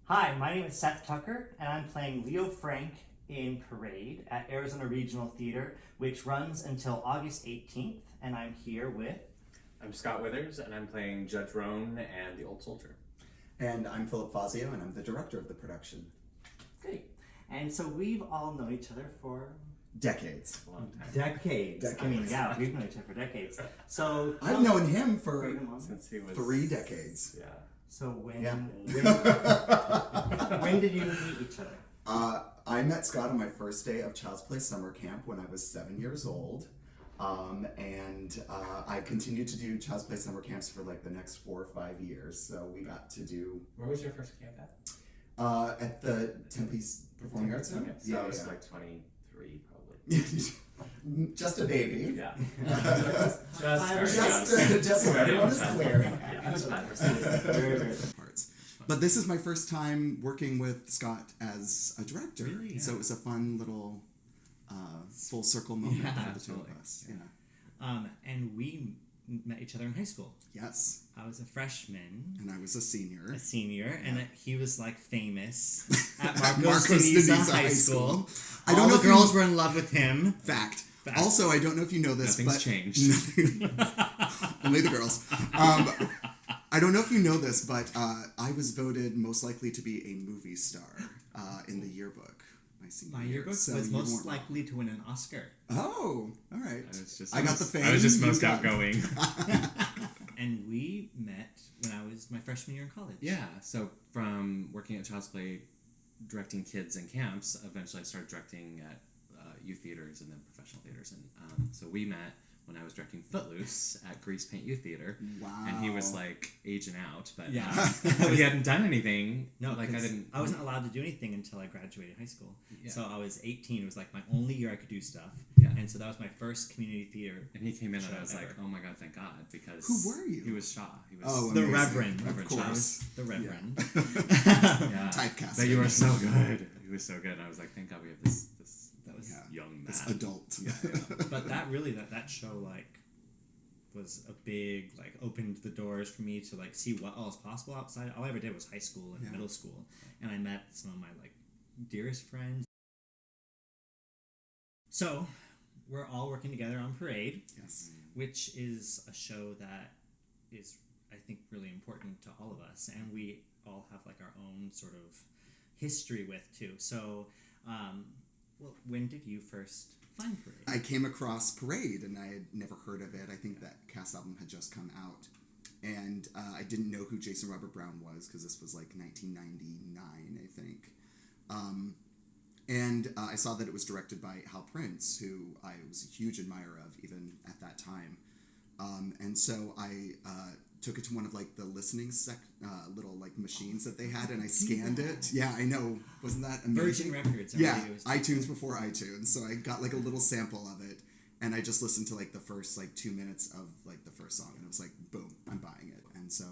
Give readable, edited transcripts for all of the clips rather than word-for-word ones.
Hi, my name is Seth Tucker, and I'm playing Leo Frank in Parade at Arizona Regional Theater, which runs until August 18th, and I'm here with... I'm Scott Withers, and I'm playing Judge Roan and the Old Soldier. And I'm Philip Fazio, and I'm the director of the production. Great. And so we've all known each other for... Decades. A long time. Decades. I mean, yeah, we've known each other for decades. So I've known him for even longer. Since he was 3 decades. Yeah. So when Yeah. when did you meet each other? I met Scott on my first day of Child's Play summer camp when I was 7 years old. I continued to do Child's Play summer camps for like the next 4 or 5 years. So we got to do Where was your first camp at? at the Tempe Performing Arts Center. Okay, so I was like 23 probably. Just a baby. Yeah. Just so everyone is clear. Yeah, that's fine. Very, very Parts. But this is my first time working with Scott as a director. Really? So it was a fun little full circle moment Yeah, for the absolutely. two of us. Yeah. And we met each other in high school. Yes. I was a freshman, And I was a senior. a senior, and he was like famous at At Marcos Marcos Deniza Deniza High High School. I All don't know the if you- girls were in love with him. Fact. Fact. Also, I don't know if you know this, Nothing's but changed. only the girls. I don't know if you know this, but I was voted most likely to be a movie star in the yearbook. My yearbook So was you most weren't- likely to win an Oscar. Oh, all right. I I got the fame. I was just you most got- outgoing. And we met when I was my freshman year in college. Yeah, so from working at Child's Play, directing kids in camps, eventually I started directing at youth theaters and then professional theaters. And so we met when I was directing Footloose at Grease Paint Youth Theater. Wow. And he was like aging out, but Yeah. but he hadn't done anything. No, like I 'cause didn't. I wasn't allowed to do anything until I graduated high school. Yeah. So I was 18. It was like my only year I could do stuff. Yeah. And so that was my first community theater. And he came in and Show I was like, ever. oh my god, thank God, because Who were you? He was Shaw. He was Oh, The amazing. Reverend. Of I was course. the Reverend. yeah. Typecasting. But you were so good. He was so good. And I was like, thank God we have this That was, Yeah. young man. This adult. But that really, that show, like, was a big, like, opened the doors for me to, like, see what all is possible outside. All I ever did was high school and Yeah. middle school. And I met some of my, like, dearest friends. So, we're all working together on Parade, Yes. which is a show that is, I think, really important to all of us. And we all have, like, our own sort of history with, too. So, well, when did you first find Parade? I came across Parade, and I had never heard of it. I think that cast album had just come out. And I didn't know who Jason Robert Brown was, because this was like 1999, I think. I saw that it was directed by Hal Prince, who I was a huge admirer of, even at that time. And so I took it to one of like the listening little like machines that they had, and I scanned it. Yeah, I know. Wasn't that amazing? Virgin Records. Yeah, everybody was- iTunes before iTunes. So I got like a little sample of it, and I just listened to like the first like 2 minutes of like the first song, and it was like, boom, I'm buying it. And so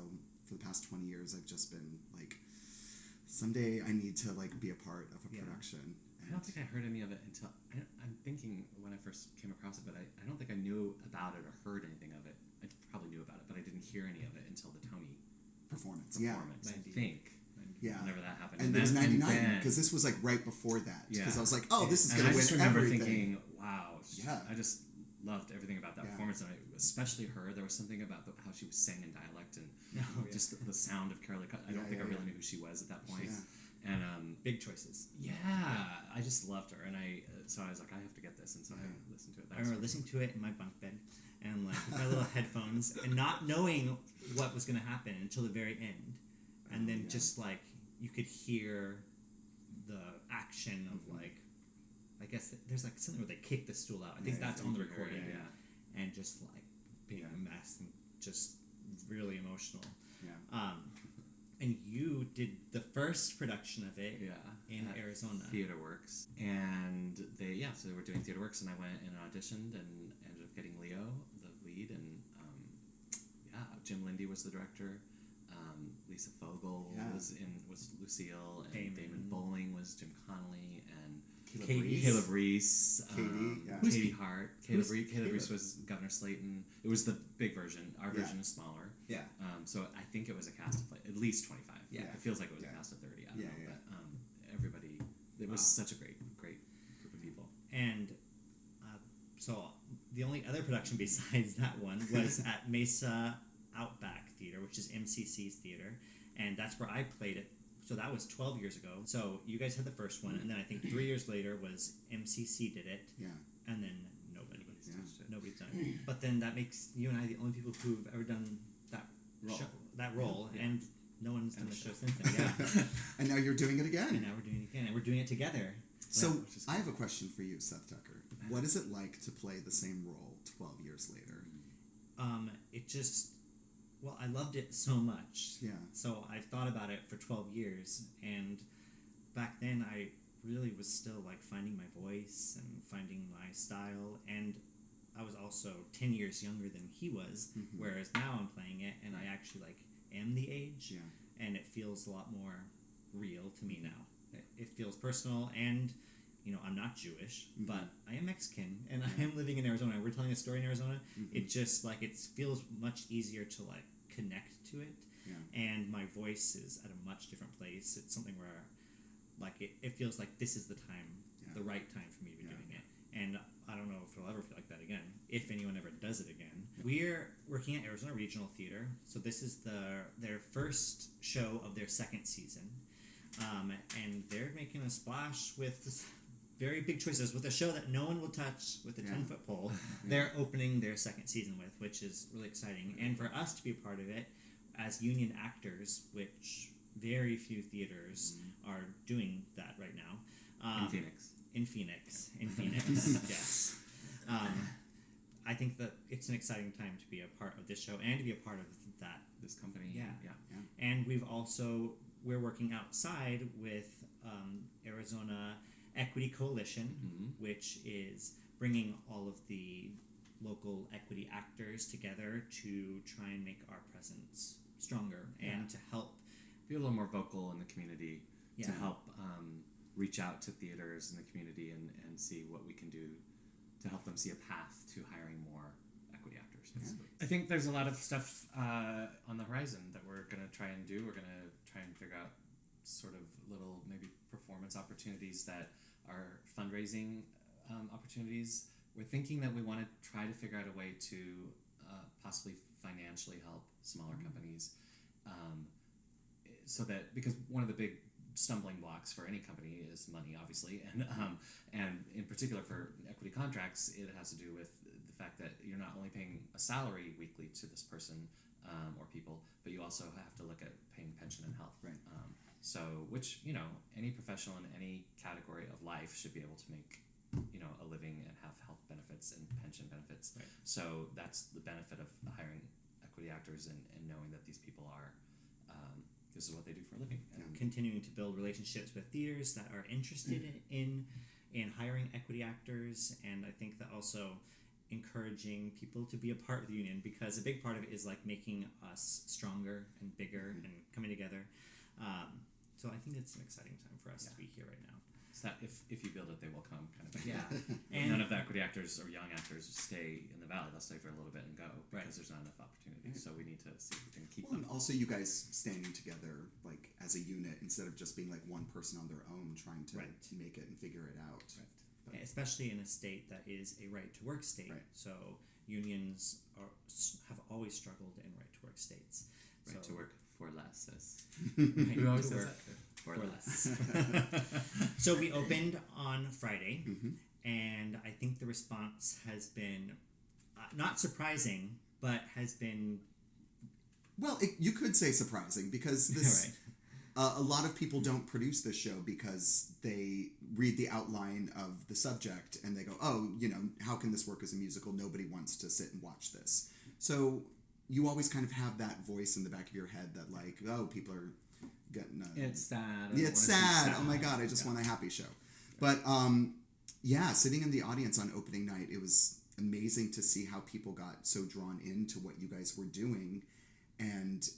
for the past 20 years, I've just been like, someday I need to like be a part of a Yeah. production. I don't think I heard any of it until I'm thinking when I first came across it, but I don't think I knew about it or heard anything of it. I probably knew about it, but I didn't hear any of it until the Tony Performance. performance. I 90. think. Yeah. Whenever that happened. And it was then- 99, because this was like right before that. Yeah. Because I was like, oh, this is and going I to just win remember everything. thinking, wow. Yeah. I just loved everything about that Yeah. performance, and especially her. There was something about how she was saying in dialect and Oh, yeah. just the sound of Carolee. I don't Yeah, think yeah, I really yeah. knew who she was at that point. Yeah. And Big choices. yeah, I just loved her, and so I was like, I have to get this, and so I listened to it. I remember listening to it in my bunk bed and like with my little headphones and not knowing what was going to happen until the very end. And then Yeah. just like you could hear the action of like, I guess there's like something where they kick the stool out. I think Yeah, that's on the yeah, recording. yeah. And just like being a mess and just really emotional. Yeah. And you did the first production of it Yeah, in at Arizona. Theater Works, and so they were doing Theater Works, and I went and auditioned and ended up getting Leo, the lead, and Jim Lindy was the director. Lisa Fogel Yeah. was Lucille, and Damon. Damon Bowling was Jim Connolly, and Caleb Reese, Katie, yeah. Katie Hart. Caleb who's Reese Caleb? was Governor Slayton. It was the big version. Our Yeah. version is smaller. Yeah. So I think it was a cast of at least 25. Yeah. It feels like it was Yeah. a cast of 30. I don't Yeah, know, yeah. but everybody. It was such a great group of people. And so the only other production besides that one was at Mesa Outback Theater, which is MCC's theater, and that's where I played it. So that was 12 years ago. So you guys had the first one, and then I think 3 years later was MCC did it, Yeah. and then nobody. Yeah. Nobody's done it. But then that makes you and I the only people who've ever done that role, Yeah. and no one's done And the the show show. since then. Yeah. And now you're doing it again. And now we're doing it again, and we're doing it together. So which is I have a question for you, Seth Tucker. What is it like to play the same role 12 years later? It just, well, I loved it so much. Yeah. So I've thought about it for 12 years, and back then I really was still like finding my voice and finding my style, and I was also 10 years younger than he was, Mhm. whereas now I'm playing it and I actually like am the age, Yeah. and it feels a lot more real to me now. It feels personal, and you know, I'm not Jewish, Mhm. but I am Mexican, and Yeah. I am living in Arizona. We're telling a story in Arizona. Mhm. It just like it feels much easier to like connect to it, Yeah. and my voice is at a much different place. It's something where like it feels like this is the time, Yeah. the right time for me to be Yeah. doing it, and I don't know if it'll ever feel like that again, if anyone ever does it again. We're working at Arizona Regional Theater, so this is their first show of their second season, and they're making a splash with very big choices with a show that no one will touch with a Yeah. 10-foot pole. They're opening their second season with, which is really exciting, and for us to be a part of it as union actors, which very few theaters are doing that right now. in Phoenix. In Phoenix, yes. I think that it's an exciting time to be a part of this show and to be a part of that. This company. Yeah. Yeah. And we're working outside with Arizona Equity Coalition, Mhm. which is bringing all of the local equity actors together to try and make our presence stronger and to help. Be a little more vocal in the community to Yeah. help reach out to theaters in the community and see what we can do to help them see a path to hiring more equity actors. Basically. I think there's a lot of stuff on the horizon that we're going to try and do. We're going to try and figure out sort of little maybe performance opportunities that are fundraising opportunities. We're thinking that we want to try to figure out a way to possibly financially help smaller companies, so that, because one of the big stumbling blocks for any company is money, obviously, and in particular for equity contracts, it has to do with the fact that you're not only paying a salary weekly to this person or people, but you also have to look at paying pension and health. Right. So, which, any professional in any category of life should be able to make, a living and have health benefits and pension benefits. Right. So that's the benefit of hiring equity actors and knowing that these people are, this is what they do for a living. And Continuing to build relationships with theaters that are interested in hiring equity actors, and I think that also encouraging people to be a part of the union, because a big part of it is like making us stronger and bigger and coming together. So I think it's an exciting time for us to be here right now. so that if you build it, they will come, kind of thing. Yeah, And none and of the equity actors or young actors stay in the valley. They'll stay for a little bit and go because Right. there's not enough opportunities. So we need to see if we can keep Well, them. and also you guys standing together like as a unit instead of just being like one person on their own trying to Right. make it and figure it out. But- especially in a state that is a right to work state. Right. So unions have always struggled in right to work states. Right, so, to work for less. Right, Who always to says work that? For for less. So we opened on Friday, Mhm. and I think the response has been not surprising, but has been Well, you could say surprising because this right. a lot of people don't produce this show because they read the outline of the subject and they go, oh, how can this work as a musical? Nobody wants to sit and watch this. So you always kind of have that voice in the back of your head that like, oh, people are getting... It's sad. yeah, it's sad. Oh my God, I just want a happy show. But sitting in the audience on opening night, it was amazing to see how people got so drawn into what you guys were doing, and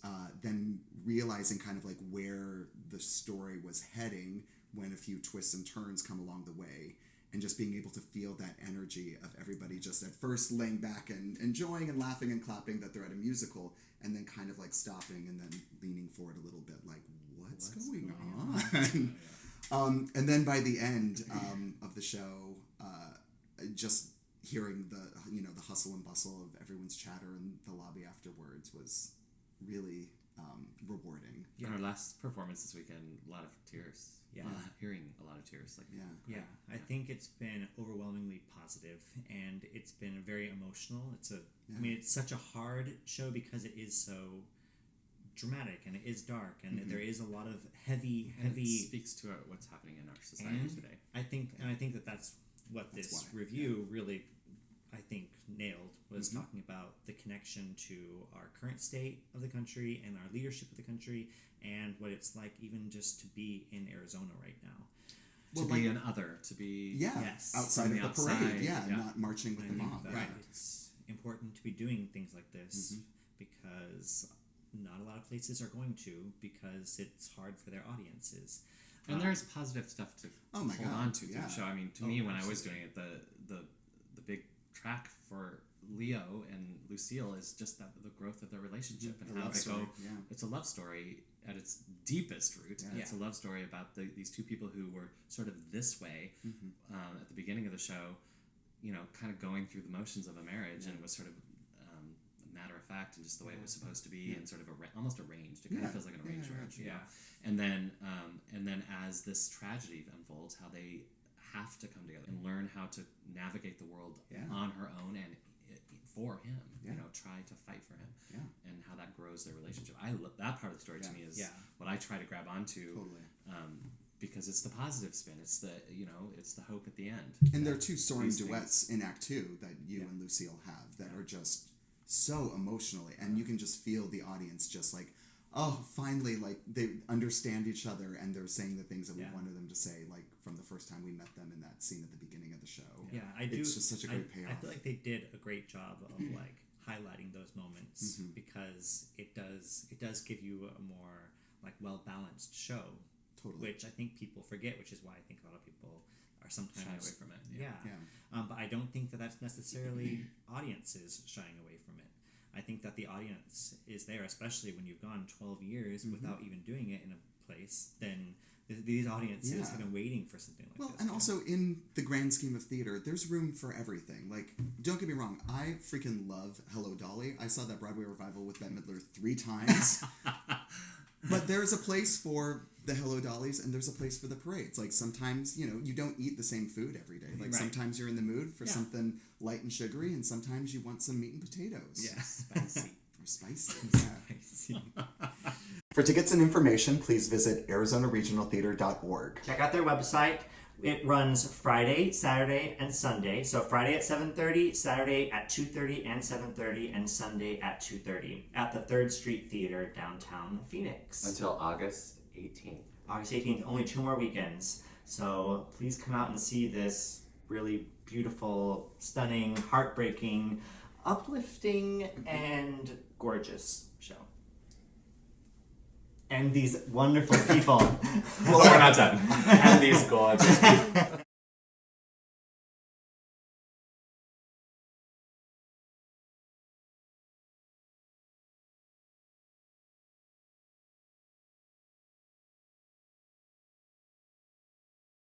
then realizing kind of like where the story was heading, when a few twists and turns come along the way, and just being able to feel that energy of everybody just at first laying back and enjoying and laughing and clapping that they're at a musical, and then kind of like stopping and then leaning forward a little bit like, what's going on? And then by the end of the show, just hearing the hustle and bustle of everyone's chatter in the lobby afterwards was really rewarding. Yeah. Our last performance this weekend, a lot of tears. Yeah. Hearing a lot of tears. I think it's been overwhelmingly positive, and it's been very emotional. I mean, it's such a hard show because it is so dramatic and it is dark, and there is a lot of heavy. It speaks to what's happening in our society today. I think that's what this review really, I think, nailed, was talking about the connection to our current state of the country and our leadership of the country, and what it's like even just to be in Arizona right now. To be an other, to be outside of the outside, parade, not marching with the mob. Right, it's important to be doing things like this because not a lot of places are going to, because it's hard for their audiences. And there's positive stuff to hold on to through the show. I mean, to me, when I was doing it, the big track for Leo and Lucille is just the growth of their relationship and how they go. Yeah. It's a love story at its deepest root. Yeah. It's a love story about these two people who were sort of this way at the beginning of the show, kind of going through the motions of a marriage, and it was sort of matter of fact and just the way it was supposed to be, and sort of almost arranged. It kind of feels like an arranged marriage. And then as this tragedy unfolds, how they have to come together and learn how to navigate the world on her own and for him, try to fight for him, and how that grows their relationship. That part of the story to me is what I try to grab onto, because it's the positive spin. It's it's the hope at the end. And there are two soaring duets in Act 2 that you and Lucille have that are just so emotionally, and you can just feel the audience just like, oh, finally, like they understand each other, and they're saying the things that we wanted them to say, like from the first time we met them in that scene at the beginning of the show. I do. It's just such a great payoff. I feel like they did a great job of like highlighting those moments, because it does give you a more like well balanced show, which I think people forget, which is why I think a lot of people are sometimes shy away from it. But I don't think that that's necessarily audiences shying away from it. I think that the audience is there, especially when you've gone 12 years without even doing it in a place. Then these audiences have been waiting for something like this. And also in the grand scheme of theater, there's room for everything. Like, don't get me wrong, I freaking love Hello Dolly. I saw that Broadway revival with Bette Midler 3 times. But there's a place for the Hello Dollies, and there's a place for the parades. Like, sometimes, you don't eat the same food every day. Like, sometimes you're in the mood for something light and sugary, and sometimes you want some meat and potatoes. Yeah, spicy. Or spicy, Spicy. For tickets and information, please visit ArizonaRegionalTheater.org. Check out their website. It runs Friday, Saturday, and Sunday. So Friday at 7:30, Saturday at 2:30 and 7:30, and Sunday at 2:30 at the 3rd Street Theater, downtown Phoenix. Until August 18th. August 18th, only 2 more weekends. So please come out and see this really beautiful, stunning, heartbreaking, uplifting, and gorgeous show. And these wonderful people. Well, we're not done. And these gorgeous people.